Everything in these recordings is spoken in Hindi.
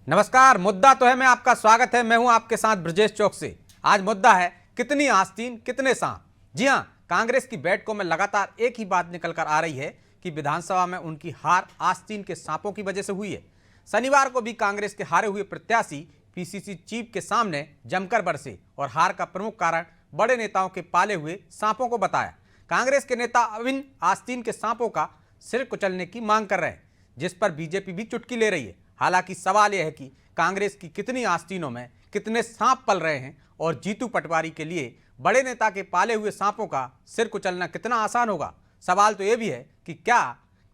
नमस्कार। मुद्दा तो है मैं आपका स्वागत है। मैं हूं आपके साथ ब्रजेश चौक से। आज मुद्दा है कितनी आस्तीन कितने सांप। जी हां, कांग्रेस की बैठकों में लगातार एक ही बात निकल कर आ रही है कि विधानसभा में उनकी हार आस्तीन के सांपों की वजह से हुई है। शनिवार को भी कांग्रेस के हारे हुए प्रत्याशी पीसीसी चीफ के सामने जमकर बरसे और हार का प्रमुख कारण बड़े नेताओं के पाले हुए सांपों को बताया। कांग्रेस के नेता अब इन आस्तीन के सांपों का सिर कुचलने की मांग कर रहे हैं, जिस पर बीजेपी भी चुटकी ले रही है। हालांकि सवाल यह है कि कांग्रेस की कितनी आस्तीनों में कितने सांप पल रहे हैं और जीतू पटवारी के लिए बड़े नेता के पाले हुए सांपों का सिर कुचलना कितना आसान होगा। सवाल तो यह भी है कि क्या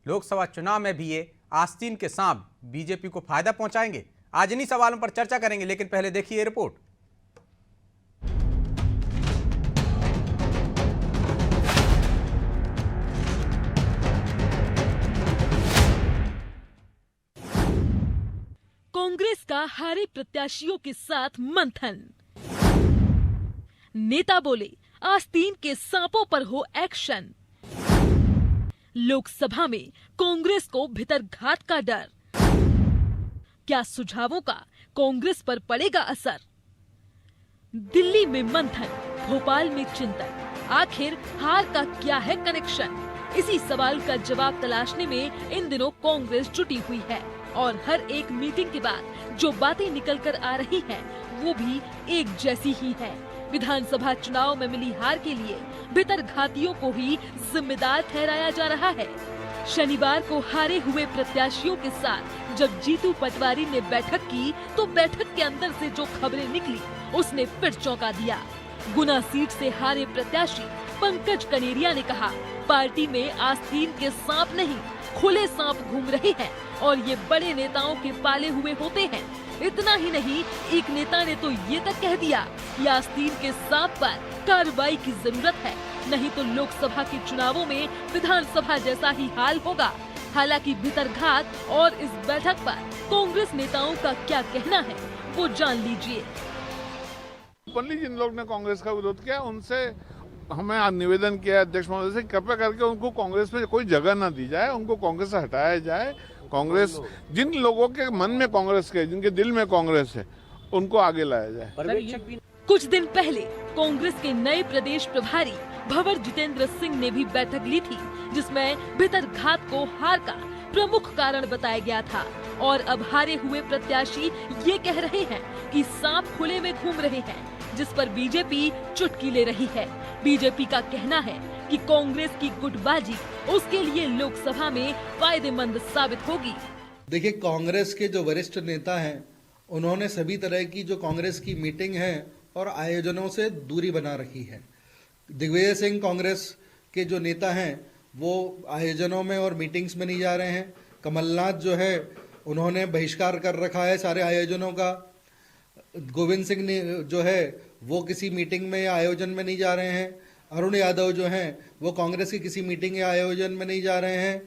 लोकसभा चुनाव में भी ये आस्तीन के सांप बीजेपी को फायदा पहुंचाएंगे। आज इन्हीं सवालों पर चर्चा करेंगे, लेकिन पहले देखिए ये रिपोर्ट। कांग्रेस का हारे प्रत्याशियों के साथ मंथन। नेता बोले आस्तीन के सांपों पर हो एक्शन। लोकसभा में कांग्रेस को भीतरघात का डर। क्या सुझावों का कांग्रेस पर पड़ेगा असर। दिल्ली में मंथन, भोपाल में चिंतन। आखिर हार का क्या है कनेक्शन। इसी सवाल का जवाब तलाशने में इन दिनों कांग्रेस जुटी हुई है और हर एक मीटिंग के बाद जो बातें निकल कर आ रही हैं, वो भी एक जैसी ही है। विधानसभा चुनाव में मिली हार के लिए भीतरघातियों को ही जिम्मेदार ठहराया जा रहा है। शनिवार को हारे हुए प्रत्याशियों के साथ जब जीतू पटवारी ने बैठक की तो बैठक के अंदर से जो खबरें निकली उसने फिर चौंका दिया। गुना सीट से हारे प्रत्याशी पंकज कनेरिया ने कहा, पार्टी में आस्तीन के सांप नहीं खुले सांप घूम रहे हैं और ये बड़े नेताओं के पाले हुए होते हैं। इतना ही नहीं, एक नेता ने तो ये तक कह दिया कि आस्तीन के सांप पर कार्रवाई की जरूरत है, नहीं तो लोकसभा के चुनावों में विधानसभा जैसा ही हाल होगा। हालांकि भीतरघात और इस बैठक पर कांग्रेस नेताओं का क्या कहना है वो जान लीजिए। ओपनली जिन लोग ने कांग्रेस का विरोध किया उनसे हमें निवेदन किया अध्यक्ष महोदय से, कृपया करके उनको कांग्रेस में कोई जगह ना दी जाए, उनको कांग्रेस से हटाया जाए। कांग्रेस जिन लोगों के मन में कांग्रेस के, जिनके दिल में कांग्रेस है, उनको आगे लाया जाए। कुछ दिन पहले कांग्रेस के नए प्रदेश प्रभारी भंवर जितेंद्र सिंह ने भी बैठक ली थी, जिसमें भीतरघात को हार का प्रमुख कारण बताया गया था। और अब हारे हुए प्रत्याशी ये कह रहे हैं कि सांप खुले में घूम रहे हैं, जिस पर बीजेपी चुटकी ले रही है। बीजेपी का कहना है कि कांग्रेस की गुटबाजी उसके लिए लोकसभा में फायदेमंद साबित होगी। देखिए, कांग्रेस के जो वरिष्ठ नेता हैं, उन्होंने सभी तरह की जो कांग्रेस की मीटिंग है और आयोजनों से दूरी बना रखी है। दिग्विजय सिंह कांग्रेस के जो नेता हैं वो आयोजनों में और मीटिंग्स में नहीं जा रहे हैं। कमलनाथ जो है उन्होंने बहिष्कार कर रखा है सारे आयोजनों का। गोविंद सिंह ने जो है वो किसी मीटिंग में या आयोजन में नहीं जा रहे हैं। अरुण यादव जो हैं वो कांग्रेस की किसी मीटिंग या आयोजन में नहीं जा रहे हैं।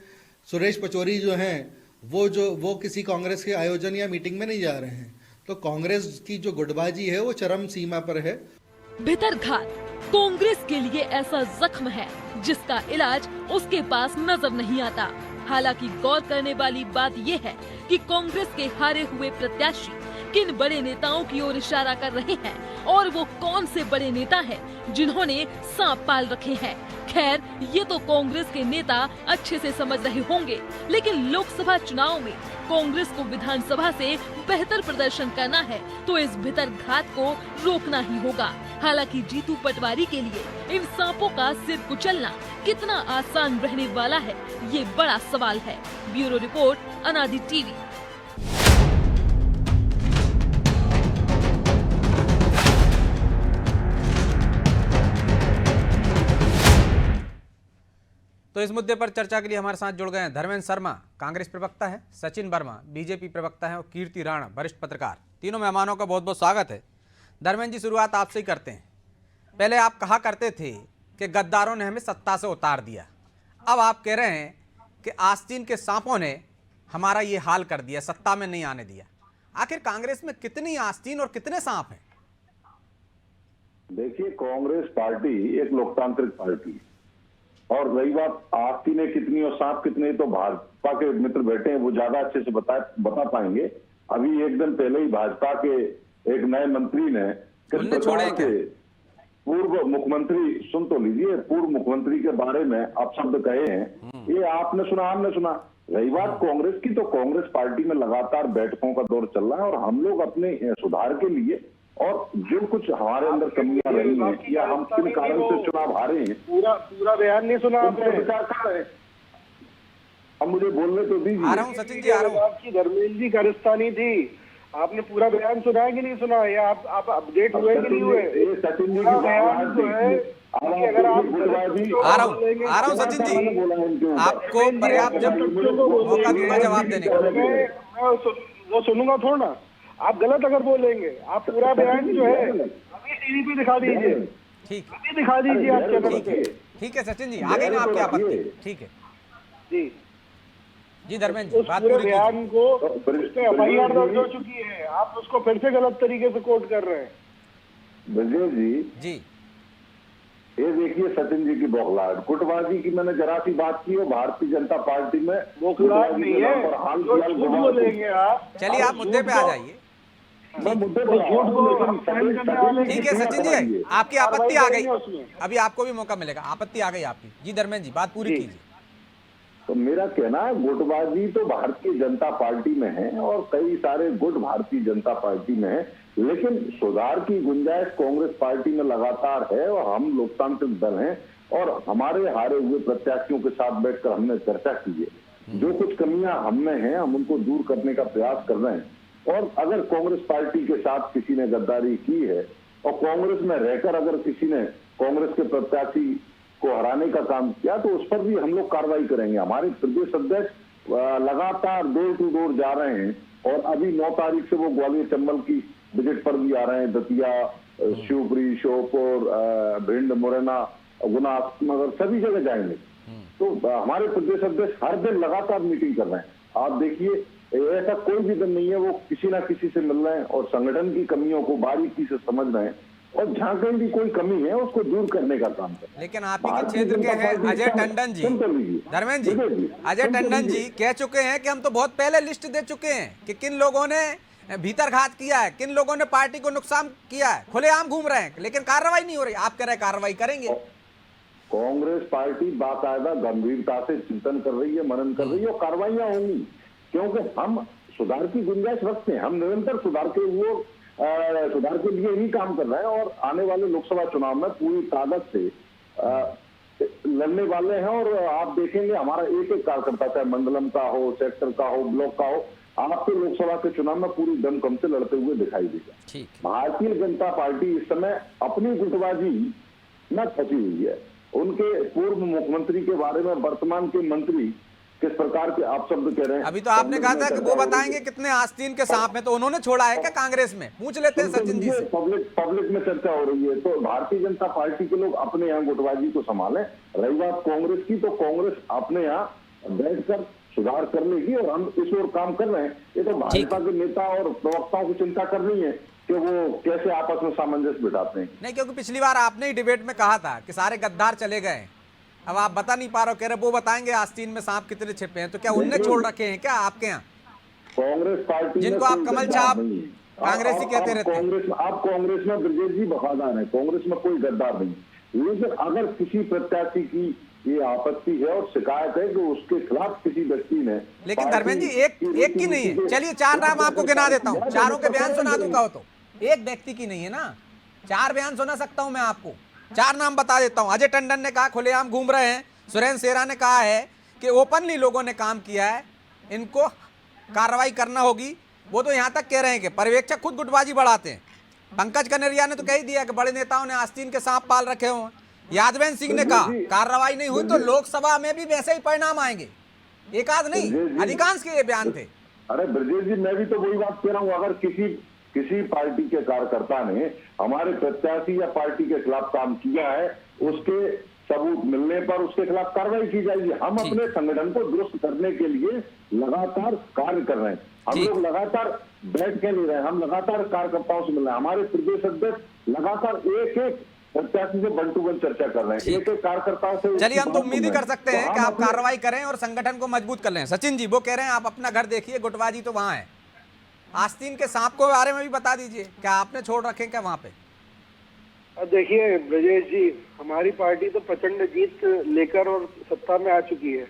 सुरेश पचौरी जो हैं वो किसी कांग्रेस के आयोजन या मीटिंग में नहीं जा रहे हैं। तो कांग्रेस की जो गुटबाजी है वो चरम सीमा पर है। भीतरघात कांग्रेस के लिए ऐसा जख्म है जिसका इलाज उसके पास नजर नहीं आता। हालांकि गौर करने वाली बात यह है कि कांग्रेस के हारे हुए प्रत्याशी किन बड़े नेताओं की ओर इशारा कर रहे हैं और वो कौन से बड़े नेता हैं जिन्होंने सांप पाल रखे हैं। खैर, ये तो कांग्रेस के नेता अच्छे से समझ रहे होंगे, लेकिन लोकसभा चुनाव में कांग्रेस को विधानसभा से बेहतर प्रदर्शन करना है तो इस भीतरघात को रोकना ही होगा। हालांकि जीतू पटवारी के लिए इन सांपों का सिर कुचलना कितना आसान रहने वाला है, ये बड़ा सवाल है। ब्यूरो रिपोर्ट, अनादि टीवी। तो इस मुद्दे पर चर्चा के लिए हमारे साथ जुड़ गए हैं धर्मेंद्र शर्मा, कांग्रेस प्रवक्ता है, सचिन वर्मा, बीजेपी प्रवक्ता है, और कीर्ति राणा, वरिष्ठ पत्रकार। तीनों मेहमानों का बहुत बहुत स्वागत है। धर्मेंद्र जी, शुरुआत आपसे ही करते हैं। पहले आप कहा करते थे कि गद्दारों ने हमें सत्ता से उतार दिया, अब आप कह रहे हैं कि आस्तीन के सांपों ने हमारा ये हाल कर दिया, सत्ता में नहीं आने दिया। आखिर कांग्रेस में कितनी आस्तीन और कितने सांप हैं? देखिए, कांग्रेस पार्टी एक लोकतांत्रिक पार्टी है, और रही बात आस्तीनें कितनी और सांप कितने, तो भाजपा के मित्र बैठे हैं वो ज्यादा अच्छे से बता पाएंगे। अभी एक दिन पहले ही भाजपा के एक नए मंत्री ने किस उनने प्रकार छोड़े क्या? से पूर्व मुख्यमंत्री, सुन तो लीजिए, पूर्व मुख्यमंत्री के बारे में अपशब्द कहे हैं। ये आपने सुना, हमने सुना। रही बात कांग्रेस की, तो कांग्रेस पार्टी में लगातार बैठकों का दौर चल रहा है और हम लोग अपने सुधार के लिए और जो कुछ हमारे अंदर कमियां रही हैं या हम किन कारण से चुनाव हारे हैं, पूरा बयान नहीं सुना उन पर विचार कर रहे हैं। अब मुझे बोलने तो दीजिए। आ रहा हूँ सचिन जी, आ रहा हूँ। आपकी धर्मेंद्र जी कारस्तानी थी, आपने पूरा बयान सुना है कि नहीं सुना? या आप अपडेट हुए कि नहीं हुए? ये सचिन जी की पूरा बयान जो है, अगर आप आ रहा हूँ सचिन जी, आपको पर्याप्त जब मौका दूंगा जवाब देने का। मैं वो सुनूंगा थोड़ा ना। आप गलत अगर बोलेंगे, आप पूरा बयान जो है अभी टीवी पे दिखा दीजिए, ठीक अभी दिखा दीजिए आप चैनल पे। ठीक है सचिन जी, आ गई ना आपकी आपत्ति? ठीक है जी जी धर्मेंद्र जी, उस बात पूरे पूरी कीजिए। बयान को उस पे एफआईआर दर्ज हो चुकी है, आप उसको फिर से गलत तरीके से कोट कर रहे हैं। ब्रजेश जी, जी ये देखिए सचिन जी की बौखलाहट, गुटबाजी की मैंने जरा सी बात की और भारतीय जनता पार्टी में बौखलाहट नहीं है, और हाल जो फिलहाल झूठ बोलेंगे आप। चलिए आप मुद्दे पे आ जाइए। मैं मुद्दे पर झूठ को हम साइन करने वाले ठीक है सचिन जी, आपकी आपत्ति आ गई, अभी आपको भी मौका मिलेगा। आपत्ति आ गई आपकी। जी धर्मेंद्र जी, बात पूरी कीजिए। तो मेरा कहना है, गुटबाजी तो भारतीय जनता पार्टी में है और कई सारे गुट भारतीय जनता पार्टी में है, लेकिन सुधार की गुंजाइश कांग्रेस पार्टी में लगातार है और हम लोकतांत्रिक दल हैं और हमारे हारे हुए प्रत्याशियों के साथ बैठकर हमने चर्चा की है। जो कुछ कमियां हम में हैं, हम उनको दूर करने का प्रयास कर रहे हैं। और अगर कांग्रेस पार्टी के साथ किसी ने गद्दारी की है और कांग्रेस में रहकर अगर किसी ने कांग्रेस के प्रत्याशी को हराने का काम किया, तो उस पर भी हम लोग कार्रवाई करेंगे। हमारे प्रदेश अध्यक्ष लगातार डोर टू डोर जा रहे हैं और अभी 9 तारीख से वो ग्वालियर चंबल की विजिट पर भी आ रहे हैं। दतिया, शिवपुरी, श्योपुर, भिंड, मुरैना, गुना, मगर सभी जगह जाएंगे। तो हमारे प्रदेश अध्यक्ष हर दिन लगातार मीटिंग कर रहे हैं। आप देखिए, ऐसा कोई भी दिन नहीं है वो किसी ना किसी से मिल रहे हैं और संगठन की कमियों को बारीकी से समझ रहे हैं और जहां कहीं भी कोई कमी है उसको दूर करने का काम करें। लेकिन आप ही के क्षेत्र के हैं अजय टंडन जी, धर्मेंद्र जी, अजय टंडन जी कह चुके हैं कि हम तो बहुत पहले लिस्ट दे चुके हैं कि किन लोगों ने भीतरघात किया है, किन लोगों ने पार्टी को नुकसान किया है। खुलेआम घूम रहे हैं लेकिन कार्रवाई नहीं हो रही। आप कह रहे हैं कार्रवाई करेंगे। कांग्रेस पार्टी बाकायदा गंभीरता से चिंतन कर रही है, मनन कर रही है और कार्रवाइयां होंगी, क्योंकि हम सुधार की गुंजाइश रखते हैं। हम निरंतर सुधार के लिए ही काम कर रहे हैं और आने वाले लोकसभा चुनाव में पूरी ताकत से लड़ने वाले हैं। और आप देखेंगे हमारा एक एक कार्यकर्ता, चाहे मंडलम का हो, सेक्टर का हो, ब्लॉक का हो, आपको लोकसभा के चुनाव में पूरी दमखम से लड़ते हुए दिखाई देगा। भारतीय जनता पार्टी इस समय अपनी गुटबाजी में फंसी हुई है। उनके पूर्व मुख्यमंत्री के बारे में वर्तमान के मंत्री किस प्रकार के आप शब्द कह रहे हैं। अभी तो आपने कहा था कि वो बताएंगे कितने आस्तीन के सांप में, तो उन्होंने छोड़ा है क्या कांग्रेस में? पूछ लेते हैं सचिन जी से। पब्लिक में चर्चा हो रही है, तो भारतीय जनता पार्टी के लोग अपने यहाँ गुटबाजी को संभालें। रही बात कांग्रेस की, तो कांग्रेस अपने यहाँ बैठकर सुधार कर लेगी और हम इस ओर काम कर रहे हैं। ये तो भाजपा के नेता और प्रवक्ताओं की चिंता करनी है कि वो कैसे आपस में सामंजस्य बिठाते हैं। नहीं, क्योंकि पिछली बार आपने ही डिबेट में कहा था कि सारे गद्दार चले गए। अब आप बता नहीं पा रहे हो, कह रहे वो बताएंगे आस्तीन में सांप कितने छिपे हैं। तो क्या उनने छोड़ रखे हैं क्या आपके यहाँ? कांग्रेस पार्टी जिनको आप कमल छाप कांग्रेसी कहते रहते हैं। कांग्रेस में ब्रजेश जी वफादार है, कांग्रेस में कोई गद्दार नहीं। लेकिन अगर किसी प्रत्याशी की ये आपत्ति है और शिकायत है कि उसके खिलाफ किसी व्यक्ति ने, लेकिन धर्मेंद्र जी एक की नहीं है। चलिए 4 नाम आपको गिना देता हूँ, चारों के बयान सुना दूंगा। हो तो एक व्यक्ति की नहीं है ना, 4 बयान सुना सकता हूं मैं आपको। 4 नाम बता देता हूं। अजय टंडन ने कहा खुलेआम घूम रहे हैं। सुरेंद्र सेरा ने कहा है कि ओपनली लोगों ने काम किया है, इनको कार्रवाई करना होगी। वो तो यहां तक कह रहे हैं कि पर्यवेक्षक खुद गुटबाजी बढ़ाते हैं। पंकज कनेरिया ने तो कह ही दिया कि बड़े नेताओं ने आस्तीन के सांप पाल रखे हों। यादवेंद्र सिंह ने कहा कार्रवाई नहीं हुई तो लोकसभा में भी वैसे ही परिणाम आएंगे। एक आध नहीं, अधिकांश के ये बयान थे। अरे ब्रजेश जी, मैं भी तो वही बात कह रहा हूँ। अगर किसी पार्टी के कार्यकर्ता ने हमारे प्रत्याशी या पार्टी के खिलाफ काम किया है, उसके सबूत मिलने पर उसके खिलाफ कार्रवाई की जाएगी। हम अपने संगठन को दुरुस्त करने के लिए लगातार कार्य कर रहे हैं। हम लोग लगातार बैठ के नहीं रहे, हम लगातार कार्यकर्ताओं से मिल रहे हैं। हमारे प्रदेश अध्यक्ष लगातार एक प्रत्याशी से वन टू वन चर्चा कर रहे हैं, एक कार्यकर्ताओं से। चलिए, हम तो उम्मीद ही कर सकते हैं कि आप कार्रवाई करें और संगठन को मजबूत कर लें। सचिन जी वो कह रहे हैं आप अपना घर देखिए, गुटबाजी तो वहां है। आस्तीन के सांप को बारे में भी बता दीजिए, क्या आपने छोड़ रखे क्या वहां पे? अब देखिए ब्रजेश जी, हमारी पार्टी तो प्रचंड जीत लेकर और सत्ता में आ चुकी है,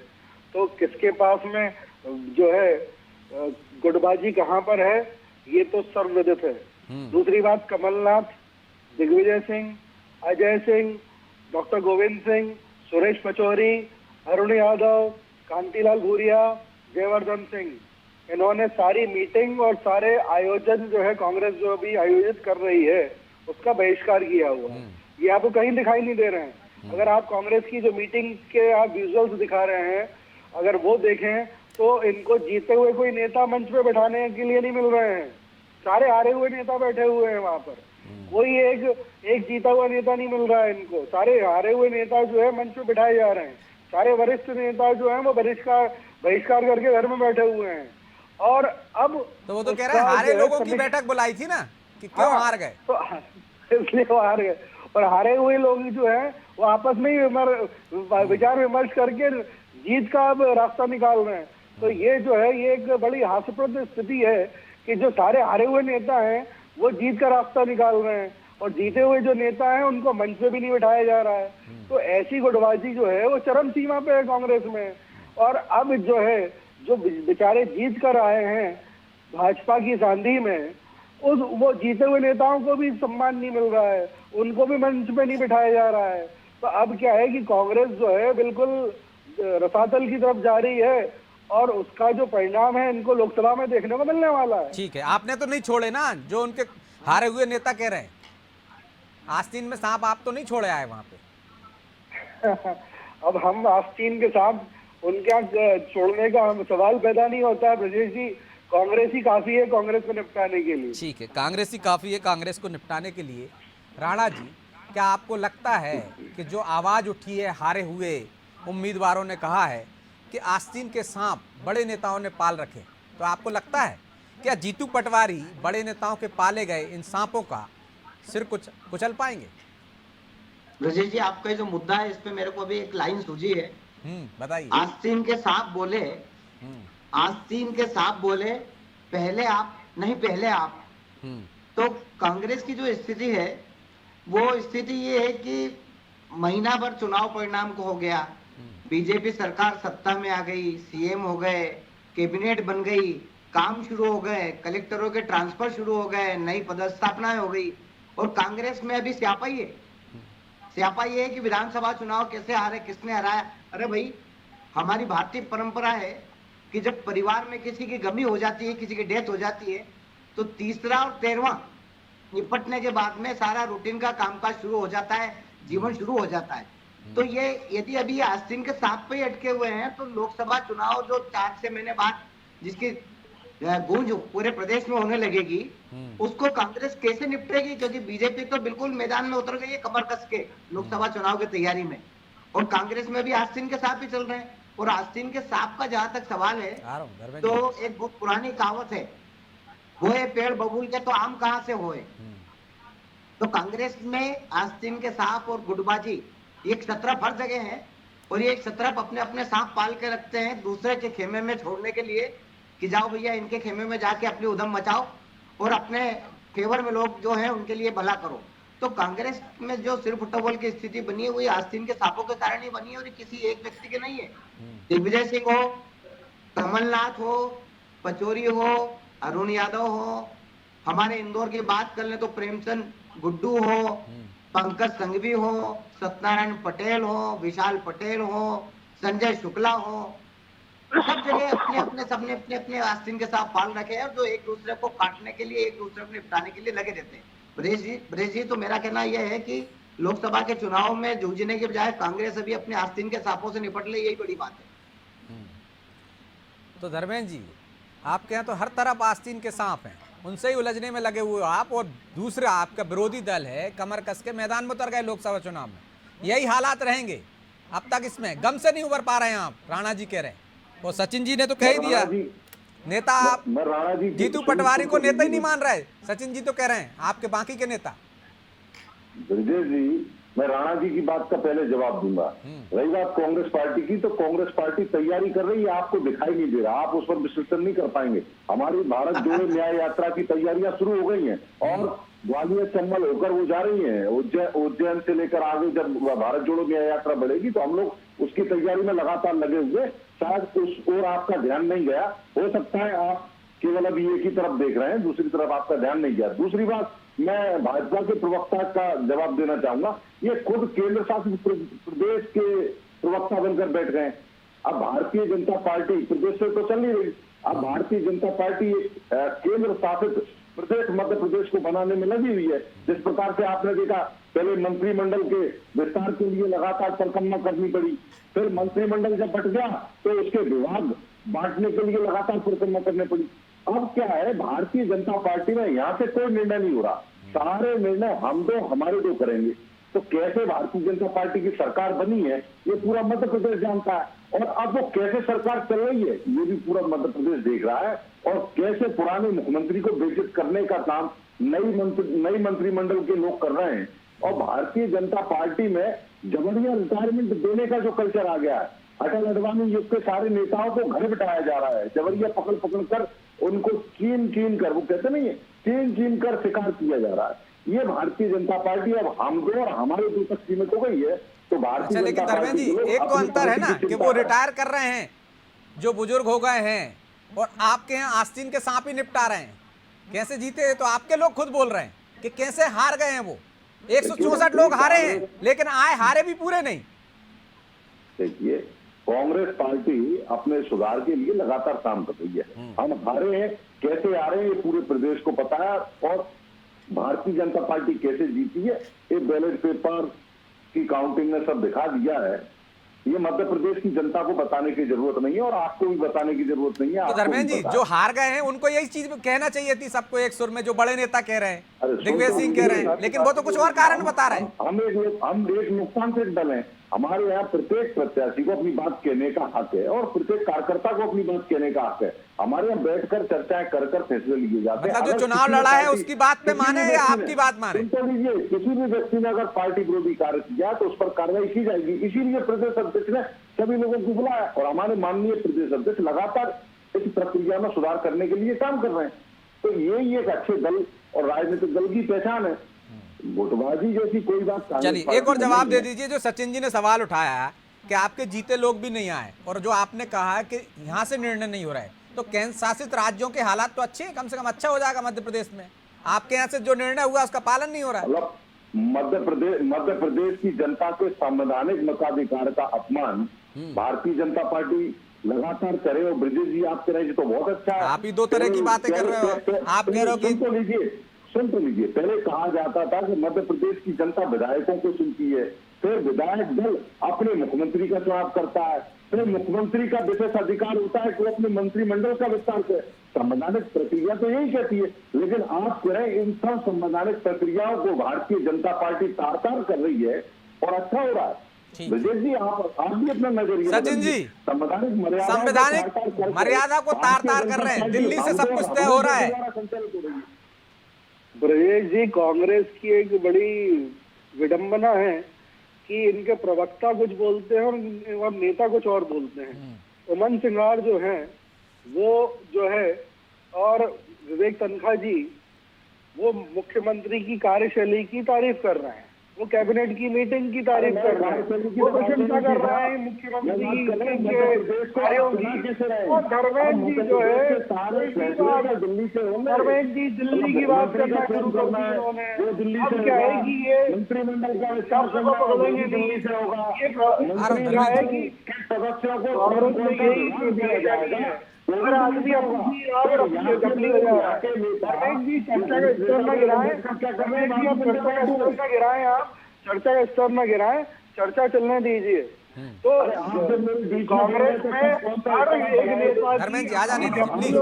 तो किसके पास में जो है गुटबाजी कहाँ पर है ये तो सर्वविदित है। दूसरी बात, कमलनाथ, दिग्विजय सिंह, अजय सिंह, डॉक्टर गोविंद सिंह, सुरेश पचौरी, अरुण यादव, कांतिलाल भूरिया, जयवर्धन सिंह, इन्होंने सारी मीटिंग और सारे आयोजन जो है कांग्रेस जो अभी आयोजित कर रही है उसका बहिष्कार किया हुआ है। ये आपको कहीं दिखाई नहीं दे रहे हैं। अगर आप कांग्रेस की जो मीटिंग के आप विजुअल्स दिखा रहे हैं, अगर वो देखें तो इनको जीते हुए कोई नेता मंच पे बैठाने के लिए नहीं मिल रहे हैं। सारे हारे हुए नेता बैठे हुए हैं वहां पर, कोई एक जीता हुआ नेता नहीं मिल रहा है इनको। सारे हारे हुए नेता जो है मंच पे बिठाए जा रहे हैं। सारे वरिष्ठ नेता जो हैं वो बहिष्कार करके घर में बैठे हुए हैं। और अब तो वो तो कह रहे हैं हारे लोगों की बैठक बुलाई थी ना, कि क्यों हार गए, तो इसलिए वो हार गए। और हारे हुए लोग जो है वो आपस में ही विचार विमर्श करके जीत का अब रास्ता निकाल रहे हैं। तो ये जो है ये एक बड़ी हास्यप्रद स्थिति है कि जो सारे हारे हुए नेता हैं वो जीत का रास्ता निकाल रहे हैं और जीते हुए जो नेता हैं उनको मंच पे भी नहीं बिठाया जा रहा है। तो ऐसी गुटबाजी जो है वो चरम सीमा पे है कांग्रेस में। और अब जो है जो बेचारे जीत कर आए हैं भाजपा की सांधी में, वो जीते हुए नेताओं को भी सम्मान नहीं मिल रहा है, उनको भी मंच पे नहीं बिठाया जा रहा है। तो अब क्या है कि कांग्रेस जो है बिल्कुल रसातल की तरफ जा रही है और उसका जो परिणाम है इनको लोकसभा में देखने को मिलने वाला है। ठीक है, आपने तो नहीं छोड़े ना जो उनके हारे हुए नेता कह रहे हैं। आस्तीन में सांप आप तो नहीं छोड़े आए वहां पे। अब हम आस्तीन के सांप उनके छोड़ने का हम सवाल पैदा नहीं होता है ब्रजेश जी। कांग्रेस ही काफी है कांग्रेस को निपटाने के लिए। ठीक है, कांग्रेस ही काफी है कांग्रेस को निपटाने के लिए। राणा जी, क्या आपको लगता है कि जो आवाज उठी है हारे हुए उम्मीदवारों ने कहा है कि आस्तीन के सांप बड़े नेताओं ने पाल रखे, तो आपको लगता है क्या जीतू पटवारी बड़े नेताओं के पाले गए इन सांपों का सिर कुचल पाएंगे? ब्रजेश जी, आपका जो मुद्दा है इस पे मेरे को अभी एक लाइन सूझी है। बताइए। आस्तीन के सांप बोले, आस्तीन के सांप बोले पहले आप। तो कांग्रेस की जो स्थिति है वो स्थिति ये है कि महीना भर चुनाव परिणाम को हो गया, बीजेपी सरकार सत्ता में आ गई, सीएम हो गए, कैबिनेट बन गई, काम शुरू हो गए, कलेक्टरों के ट्रांसफर शुरू हो गए, नई पदस्थापनाएं हो गई और कांग्रेस में अभी स्यापा ही है। स्यापा ये है कि विधानसभा चुनाव कैसे हारे, किसने हराया। अरे भाई, हमारी भारतीय परंपरा है कि जब परिवार में किसी की गमी हो जाती है, किसी की डेथ हो जाती है, तो तीसरा और 13वां निपटने के बाद में सारा रूटीन का कामकाज शुरू हो जाता है, जीवन शुरू हो जाता है। तो ये यदि अभी आस्तीन के सांप पे ही अटके हुए हैं तो लोकसभा चुनाव जो 4-6 महीने बाद जिसकी गूंज पूरे प्रदेश में होने लगेगी, उसको कांग्रेस कैसे निपटेगी? क्योंकि बीजेपी तो बिल्कुल मैदान में उतर गई है कमर कस के लोकसभा चुनाव की तैयारी में, और कांग्रेस में भी आस्तीन के सांप ही चल रहे हैं। और आस्तीन के सांप का जहां तक सवाल है तो एक बहुत पुरानी कहावत है, होए पेड़ बबूल के तो आम कहां से होए। तो कांग्रेस में आस्तीन के सांप और गुटबाजी एक सत्रप हर जगह है और ये एक सत्रप अपने अपने सांप पाल के रखते हैं दूसरे के खेमे में छोड़ने के लिए कि जाओ भैया इनके खेमे में जाके अपनी उधम मचाओ और अपने फेवर में लोग जो हैं उनके लिए भला करो। तो कांग्रेस में जो सिर फुटबॉल की स्थिति बनी है वो आस्तीन के सांपों के कारण ही बनी है और किसी एक व्यक्ति के नहीं है। दिग्विजय सिंह हो, कमलनाथ हो, पचौरी हो, अरुण यादव हो, हमारे इंदौर की बात कर ले तो प्रेमचंद गुड्डू हो, पंकज संघवी हो, सत्यनारायण पटेल हो, विशाल पटेल हो, संजय शुक्ला हो, सब जगह सबने अपने आस्तीन के साथ पाल रखे हैं और जो एक दूसरे को काटने के लिए, एक दूसरे को निपटाने के लिए लगे रहते हैं। ब्रेज जी, तो मेरा कहना यह है कि लोकसभा के चुनाव में जूझने के बजाय कांग्रेस अभी अपने आस्तीन के सांपों से निपट ले, यही बड़ी बात है। तो धर्मेंद्र जी, आपके यहाँ तो हर तरफ आस्तीन के सांप हैं, उनसे ही उलझने में लगे हुए आप, और दूसरा आपका विरोधी दल है कमर कस के मैदान में उतर गए लोकसभा चुनाव में। यही हालात रहेंगे अब तक, इसमें गम से नहीं उबर पा रहे हैं आप। राणा जी कह रहे हैं, और सचिन जी ने तो कह ही दिया नेता आप जीतू पटवारी को नेता ही नहीं मान रहे। सचिन जी तो कह रहे हैं आपके बाकी के नेता। ब्रजेश जी, मैं राणा जी की बात का पहले जवाब दूंगा। रही बात कांग्रेस पार्टी की, तो कांग्रेस पार्टी तैयारी कर रही है, आपको दिखाई नहीं दे रहा, आप उस पर विश्लेषण नहीं कर पाएंगे। हमारी भारत जोड़ो न्याय यात्रा की तैयारियां शुरू हो गई हैं और ग्वालियर चंबल होकर वो जा रही है। उज्जैन से लेकर आगे जब भारत जोड़ो न्याय यात्रा बढ़ेगी तो हम लोग उसकी तैयारी में लगातार लगे हुए। शायद उस ओर आपका ध्यान नहीं गया, हो सकता है आप केवल अभी एक ही तरफ देख रहे हैं, दूसरी तरफ आपका ध्यान नहीं गया। दूसरी बात, मैं भाजपा के प्रवक्ता का जवाब देना चाहूंगा, ये खुद केंद्र शासित प्रदेश के प्रवक्ता बनकर बैठ गए। अब भारतीय जनता पार्टी प्रदेश से तो चल नहीं रही, अब भारतीय जनता पार्टी केंद्र शासित प्रदेश मध्य प्रदेश को बनाने में लगी हुई है। जिस प्रकार से आपने देखा, पहले मंत्रिमंडल के विस्तार के लिए लगातार परिक्रमा करनी पड़ी, फिर मंत्रिमंडल जब बट गया तो उसके विभाग बांटने के लिए लगातार परिक्रमा करनी पड़ी। अब क्या है, भारतीय जनता पार्टी में यहाँ से कोई निर्णय नहीं हो रहा, सारे निर्णय हम दो हमारे दो करेंगे। तो कैसे भारतीय जनता पार्टी की सरकार बनी है ये पूरा मध्य प्रदेश जानता है, और अब वो कैसे सरकार चल रही है ये भी पूरा मध्य प्रदेश देख रहा है, और कैसे पुराने मुख्यमंत्री को बेइज्जत करने का काम नई मंत्रिमंडल के लोग कर रहे हैं। और भारतीय जनता पार्टी में जबरदस्त रिटायरमेंट देने का जो कल्चर आ गया है, अटल अडवाणी युग के सारे नेताओं को घर बिठाया जा रहा है, जबरिया पकड़ कर उनको चीन कर, वो कहते नहीं है, चीन कर शिकार किया जा रहा है। ये भारतीय जनता पार्टी अब हम दो और हमारे दो तक सीमित हो गई है। तो भारतीय जनता लेकिन धर्मेंद्र पार्टी जी, एक तो अंतर है ना कि वो रिटायर कर रहे हैं, जो बुजुर्ग हो गए हैं, और आपके यहाँ आस्तीन के सांप ही निपटा रहे हैं। कैसे जीते हैं तो आपके लोग खुद बोल रहे हैं कि कैसे हार गए हैं। वो 164 लोग हारे हैं, लेकिन आए हारे भी पूरे नहीं। देखिए, कांग्रेस पार्टी अपने सुधार के लिए लगातार काम कर रही है। हम हारे हैं, कैसे आ रहे हैं ये पूरे प्रदेश को पता है, और भारतीय जनता पार्टी कैसे जीती है ये बैलेट पेपर की काउंटिंग ने सब दिखा दिया है। ये मध्य प्रदेश की जनता को बताने की जरूरत नहीं है, और आपको भी बताने की जरूरत नहीं है। तो धर्मेंद्र जी, जो हार गए हैं उनको यही चीज कहना चाहिए थी सबको एक सुर में, जो बड़े नेता कह रहे हैं, दिग्विजय सिंह कह रहे हैं, लेकिन वो तो कुछ और कारण बता रहे हैं। हम एक लोकतांत्रिक दल हैं, हमारे यहाँ प्रत्येक प्रत्याशी को अपनी बात कहने का हक है, और प्रत्येक कार्यकर्ता को अपनी बात कहने का हक है। हमारे यहाँ बैठकर चर्चाएं कर फैसले लिए जाते हैं। मतलब जो चुनाव लड़ा है उसकी बात पे माने या आपकी बात माने? तो लीजिए, किसी भी व्यक्ति ने अगर पार्टी विरोधी कार्य किया तो उस पर कार्रवाई की जाएगी। इसीलिए प्रदेश अध्यक्ष ने सभी लोगों को बुलाया, और हमारे माननीय प्रदेश अध्यक्ष लगातार इस प्रक्रिया में सुधार करने के लिए काम कर रहे हैं। तो यही एक अच्छे दल और राजनीतिक दल की पहचान है। गुटबाजी जैसी कोई बात। चलिए, एक और जवाब दे दीजिए। जो सचिन जी ने सवाल उठाया है कि आपके जीते लोग भी नहीं आए, और जो आपने कहा है कि यहाँ से निर्णय नहीं हो रहा है, तो केंद्र शासित राज्यों के हालात तो अच्छे हैं, कम से कम अच्छा हो जाएगा मध्य प्रदेश में। आपके यहाँ से जो निर्णय हुआ उसका पालन नहीं हो रहा है। मध्य प्रदेश की जनता के संवैधानिक मताधिकार का अपमान भारतीय जनता पार्टी लगातार करे, और ब्रजेश जी आप कह रहे हैं तो बहुत अच्छा है। आप ही दो तरह की बातें कर रहे हो। आप कह रहे हो कि सुन तो लीजिए, पहले कहा जाता था कि मध्य प्रदेश की जनता विधायकों को चुनती है, फिर विधायक दल अपने मुख्यमंत्री का चुनाव करता है, फिर मुख्यमंत्री का विशेष अधिकार होता है कि वो अपने मंत्रिमंडल का विस्तार करे। संवैधानिक प्रक्रिया तो यही कहती है, लेकिन आप कह रहे हैं इन सब संवैधानिक प्रक्रियाओं को भारतीय जनता पार्टी तार कर रही है, और अच्छा हो रहा है। ब्रजेश जी, आप भी अपना नजरिया, सचिन जी, संवैधानिक मर्यादा को तार कर रहे हैं, दिल्ली से सब कुछ तय हो रहा है। ब्रजेश जी, कांग्रेस की एक बड़ी विडंबना है कि इनके प्रवक्ता कुछ बोलते हैं और नेता कुछ और बोलते हैं। उमन सिंगार जो है वो जो है, और विवेक तनखा जी वो मुख्यमंत्री की कार्यशैली की तारीफ कर रहे हैं, वो कैबिनेट की मीटिंग की तारीफ कर रहे हैं, वो प्रशंसा कर रहे हैं मुख्यमंत्री के कार्यों की। और धर्मेंद्र जी जो है, धर्मेंद्र जी दिल्ली की बात करना शुरू कर दी उन्होंने। अब क्या है कि ये मंत्रिमंडल का विस्तार पकड़ेंगे दिल्ली से होगा, क्या है कि सदस्यों को कांग्रेस में यही दिया जाएगा। अगर आदमी अपनी जबली हो जाए, धर्मेंद्र जी चर्चा का स्तर न गिराएं, धर्मेंद्र जी आप चर्चा का स्तर न गिराएं, आप चर्चा का स्तर न गिराएं, चर्चा चलने दीजिए। तो कांग्रेस में हर एक नेता धर्मेंद्र जी आ जाने दीजिए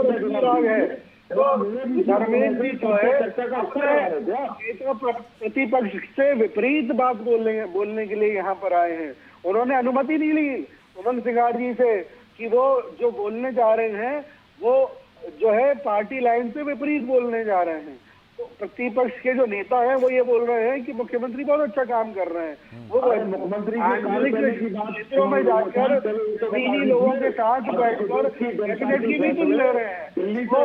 है, तो धर्मेंद्र जी जो है प्रतिपक्ष से विपरीत बात बोलने के लिए यहाँ पर आए हैं। उन्होंने अनुमति नहीं ली उमन सिंगार जी से कि वो जो बोलने जा रहे हैं वो जो है पार्टी लाइन से विपरीत बोलने जा रहे हैं। तो प्रतिपक्ष के जो नेता हैं वो ये बोल रहे हैं कि मुख्यमंत्री बहुत अच्छा काम कर रहे हैं। वो मुख्यमंत्री आंतरिक क्षेत्रों में जाकर दीनी लोगों के साथ बैठकर कैबिनेट की मीटिंग ले रहे हैं, वो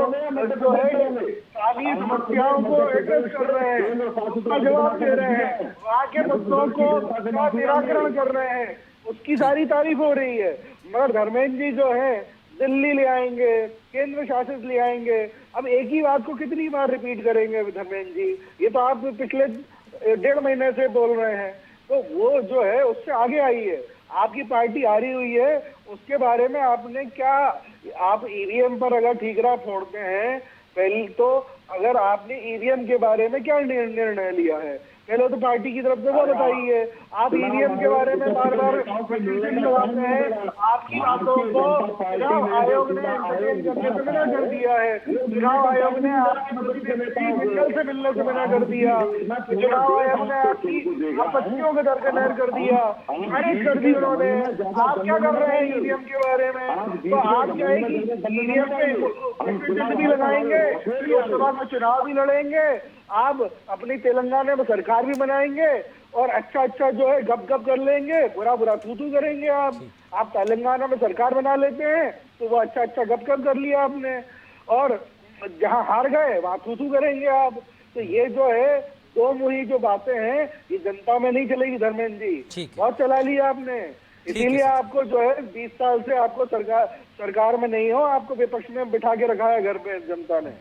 जो है स्थानीय समस्याओं को एड्रेस कर रहे हैं, उसका जवाब दे रहे हैं, वहाँ के मुद्दों को का निराकरण कर रहे हैं, उसकी सारी तारीफ हो रही है। मगर धर्मेंद्र जी जो है दिल्ली ले आएंगे, केंद्र शासित ले आएंगे। अब एक ही बात को कितनी बार रिपीट करेंगे धर्मेंद्र जी? ये तो आप पिछले 1.5 महीने से बोल रहे हैं। तो वो जो है उससे आगे आई है, आपकी पार्टी हारी हुई है, उसके बारे में आपने क्या, आप ईवीएम पर अगर ठीकरा फोड़ते हैं, पहले तो अगर आपने ईवीएम के बारे में क्या निर्णय लिया है, पहले तो पार्टी की तरफ से वो बताइए। आप ईवीएम के बारे में बार बार लगाते हैं, आपकी बातों को चुनाव आयोग ने इंटरटेन करने से मना कर दिया है, चुनाव आयोग ने आपकी मित्तल से मिलने से मना कर दिया, चुनाव आयोग ने आपकी आपत्तियों को दरकिनार कर दिया, खारिज कर दी उन्होंने। आप क्या कर रहे हैं ईवीएम के बारे में? तो आप क्या है कि ईवीएम पे भी लगाएंगे, लोकसभा में चुनाव भी लड़ेंगे, आप अपनी तेलंगाना में सरकार भी बनाएंगे और अच्छा जो है गप गप कर लेंगे, बुरा बुरा थू थू करेंगे। आप तेलंगाना में सरकार बना लेते हैं तो वो अच्छा गप गप कर लिया आपने, और जहां हार गए वहां थू थू करेंगे आप। तो ये जो है दो मुही जो बातें हैं ये जनता में नहीं चलेगी धर्मेंद्र जी, बहुत चला लिया आपने। इसीलिए आपको जो है 20 साल से आपको सरकार में नहीं हो, आपको विपक्ष में बिठा के रखा है घर पे जनता ने।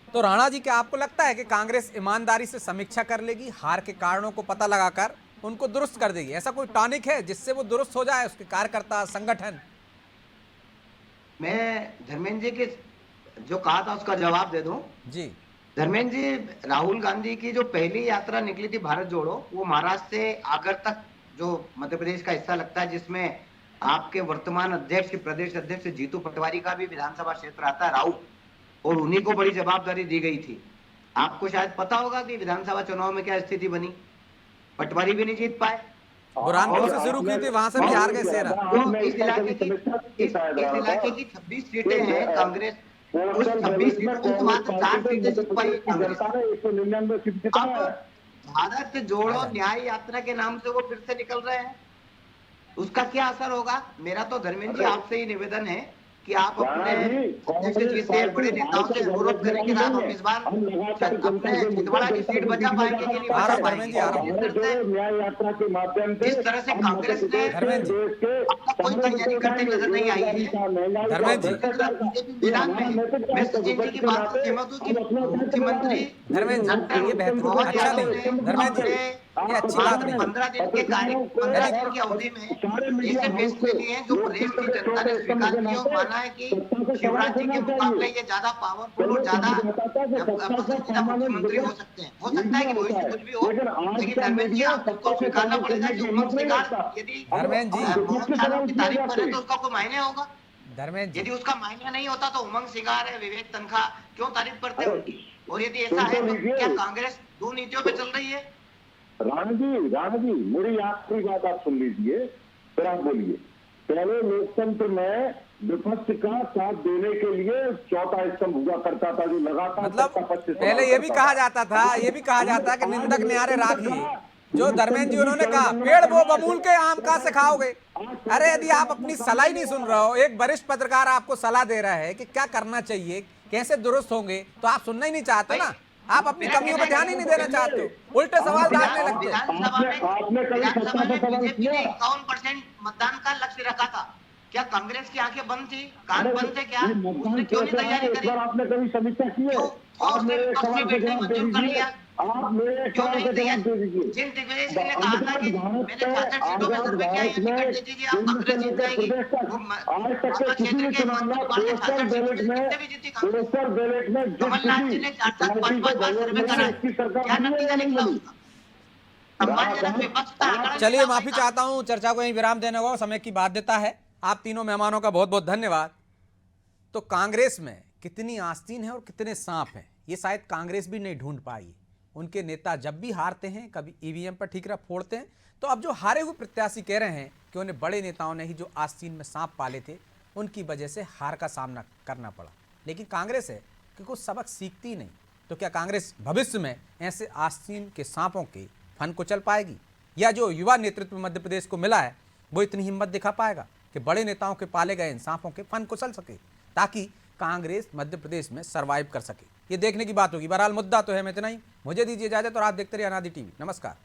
तो राणा जी, क्या आपको लगता है कि कांग्रेस ईमानदारी से समीक्षा कर लेगी, हार के कारणों को पता लगाकर उनको दुरुस्त कर देगी? ऐसा कोई टॉनिक है जिससे वो दुरुस्त हो जाए, उसके कार्यकर्ता संगठन? मैं धर्मेंद्र जी के जो कहा था उसका जवाब दे दूं। जी धर्मेंद्र जी, राहुल गांधी की जो पहली यात्रा निकली थी भारत जोड़ो, वो महाराष्ट्र से आगर तक, जो मध्य प्रदेश का हिस्सा लगता है, जिसमें आपके वर्तमान अध्यक्ष, प्रदेश अध्यक्ष जीतू पटवारी का भी विधानसभा क्षेत्र आता है, राउत, और उन्हीं को बड़ी जवाबदारी दी गई थी। आपको शायद पता होगा कि विधानसभा चुनाव में क्या स्थिति बनी, पटवारी भी नहीं जीत पाए। बुरहानपुर से शुरू की थी, वहां से भी हार गए सेरा। तो इस इलाके की 26 सीटें हैं कांग्रेस, उस 26 सीटों में मात्र 4 सीटें जीत पाई कांग्रेस। अब भारत जोड़ो न्याय यात्रा के नाम से वो फिर से निकल रहे हैं, उसका क्या असर होगा? मेरा तो धर्मेंद्र जी आपसे ही निवेदन है कि आप अपने अध्यक्ष जी से, बड़े नेताओं से अनुरोध करें कि आप इस बार अपने छिंदवाड़ा की सीट बचा पाएंगे कि नहीं बचा पाएंगे। न्याय यात्रा के माध्यम से जिस तरह से कांग्रेस ने कोई तैयारी करते नजर नहीं आई है धर्मेंद्र जी, मैं सचिन जी की बात से सहमत हूँ कि मुख्यमंत्री धर्मेंद्र जी, ये बेहतर अच्छा नहीं धर्मेंद्र जी, ये अच्छी बात नहीं। 15 दिन के की अवधि में ऐसे फैसले लिए जो प्रदेश की जनता ने स्वीकार किया और माना है कि शिवराज जी के मुकाबले ये ज्यादा पावरफुल और ज्यादा पसंदीदा मुख्यमंत्री हो सकते हैं। हो सकता है कि भविष्य कुछ भी हो, लेकिन धर्मेंद्र जी आपको स्वीकारना पड़ेगा कि उमंग सिंगार यदि मोहन यादव की तारीफ करें तो उसका कोई मायने होगा। धर्मेंद्र यदि उसका मायने नहीं होता तो उमंग सिंगार है, विवेक तनखा क्यों तारीफ करते हैं उनकी? और यदि ऐसा है तो क्या कांग्रेस दो नीतियों पे चल रही है? राणा जी मेरी आखिरी बात आप सुन लीजिए, फिर आप बोलिए। पहले लोकतंत्र में विपक्ष का साथ देने के लिए चौथा स्तंभ हुआ करता था, जो लगातार मतलब पहले ये भी कहा जाता था, ये भी कहा जाता है कि निंदक न्यारे राखी, जो धर्मेंद्र जी उन्होंने कहा पेड़ वो बबूल के आम कहाँ से खाओगे। अरे यदि आप अपनी सलाह ही नहीं सुन रहे हो, एक वरिष्ठ पत्रकार आपको सलाह दे रहा है कि क्या करना चाहिए, कैसे दुरुस्त होंगे, तो आप सुनना ही नहीं चाहते ना, आप अपनी कमियों पर ध्यान ही नहीं देना चाहते हो, उल्टे सवाल डालने लगते हो। विधानसभा में बीजेपी ने 51% मतदान का लक्ष्य रखा था, क्या कांग्रेस की आंखें बंद थी, कान बंद थे क्या? उसने क्यों नहीं तैयारी करी? आपने कभी समीक्षा की है? और उसने बेटे मंजूर कर लिया, क्यों नहीं तैयार? जिन दिग्विजय सिंह ने कहा था कि मैंने 66 सीटों में सर्वे किया, ये टिकट दे दीजिए आप कांग्रेस जीत जाएगी, क्षेत्र के मंत्री बन के 66 सीटों में भी जीती कांग्रेस। कमलनाथ जी ने 4-5 बार सर्वे करा, क्या नतीजा निकला उसका? सम्मानजनक विपक्ष का आंकड़ा। चलिए माफी चाहता हूं, चर्चा को यहीं विराम देने को समय की बाध्यता है। आप तीनों मेहमानों का बहुत बहुत धन्यवाद। तो कांग्रेस में कितनी आस्तीन है और कितने सांप हैं, ये शायद कांग्रेस भी नहीं ढूंढ पाई। उनके नेता जब भी हारते हैं, कभी ईवीएम पर ठीकरा फोड़ते हैं, तो अब जो हारे हुए प्रत्याशी कह रहे हैं कि उन्हें बड़े नेताओं ने ही जो आस्तीन में सांप पाले थे, उनकी वजह से हार का सामना करना पड़ा। लेकिन कांग्रेस है कि कुछ सबक सीखती नहीं, तो क्या कांग्रेस भविष्य में ऐसे आस्तीन के सांपों के फन को चल पाएगी, या जो युवा नेतृत्व मध्य प्रदेश को मिला है वो इतनी हिम्मत दिखा पाएगा कि बड़े नेताओं के पाले गए इन सांपों के फन को चल सके, ताकि कांग्रेस मध्य प्रदेश में सरवाइव कर सके। ये देखने की बात होगी। बहरहाल मुद्दा तो है, मैं इतना ही, मुझे दीजिए इजाजत और आप देखते रहिए अनादि टीवी। नमस्कार।